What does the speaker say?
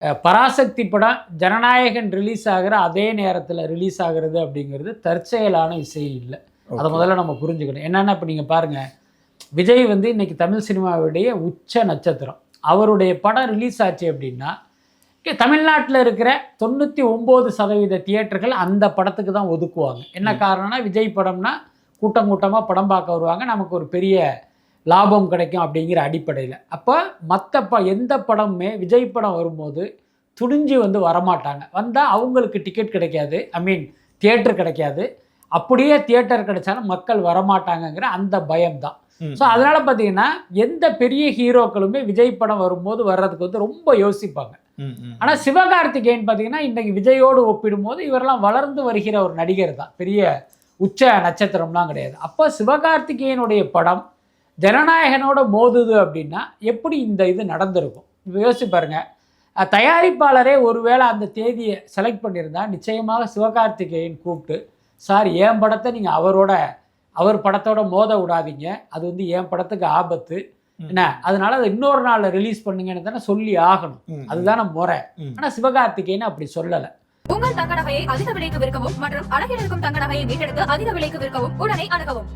பராசக்தி படம் ஜனநாயகன் ரிலீஸ் ஆகிற அதே நேரத்தில் ரிலீஸ் ஆகிறது அப்படிங்கிறது தற்செயலான விஷயம் இல்லை. அதை முதல்ல நம்ம புரிஞ்சுக்கணும். என்னென்னா இப்போ நீங்கள் பாருங்கள், விஜய் வந்து இன்றைக்கி தமிழ் சினிமாவுடைய உச்ச நட்சத்திரம். அவருடைய படம் ரிலீஸ் ஆச்சு அப்படின்னா தமிழ்நாட்டில் இருக்கிற 99% தியேட்டர்கள் அந்த படத்துக்கு தான் ஒதுக்குவாங்க. என்ன காரணம்னா, விஜய் படம்னா கூட்டம் கூட்டமாக படம் பார்க்க வருவாங்க, நமக்கு ஒரு பெரிய லாபம் கிடைக்கும் அப்படிங்கிற அடிப்படையில். அப்போ மற்ற எந்த படமுமே விஜய் படம் வரும்போது துணிஞ்சு வந்து வரமாட்டாங்க. வந்தால் அவங்களுக்கு டிக்கெட் கிடைக்காது, தியேட்டர் கிடைக்காது. அப்படியே தியேட்டர் கிடைச்சாலும் மக்கள் வரமாட்டாங்கங்கிற அந்த பயம்தான். ஸோ அதனால் பார்த்தீங்கன்னா எந்த பெரிய ஹீரோக்களுமே விஜய் படம் வரும்போது வர்றதுக்கு வந்து ரொம்ப யோசிப்பாங்க. ஆனால் சிவகார்த்திகேயன் பார்த்தீங்கன்னா இன்றைக்கி விஜயோடு ஒப்பிடும்போது இவரெல்லாம் வளர்ந்து வருகிற ஒரு நடிகர் தான், பெரிய உச்ச நட்சத்திரம்லாம் கிடையாது. அப்போ சிவகார்த்திகேயனுடைய படம் ஜனநாயகனோட மோதுது அப்படின்னா எப்படி இந்த இது நடந்திருக்கும்? இப்போ யோசிச்சு பாருங்கள். தயாரிப்பாளரே ஒருவேளை அந்த தேதியை செலக்ட் பண்ணியிருந்தா நிச்சயமாக சிவகார்த்திகேயன் கூப்பிட்டு, சார் என் படத்தை நீங்கள் அவர் படத்தோட மோத விடாதீங்க, அது வந்து என் படத்துக்கு ஆபத்து என்ன, அதனால அதை இன்னொரு நாளில் ரிலீஸ் பண்ணுங்கன்னு தானே சொல்லி ஆகணும். அதுதானே முறை. ஆனால் சிவகார்த்திகேயன் அப்படி சொல்லலை. உங்கள் தங்க நகையை அதிக விலைக்கு விற்கவும் மற்றும் அழகில் இருக்கும் தங்க நகையை மீட்டெடுத்து அதிக விலைக்கு விற்கவும் உடனே அணுகவும்.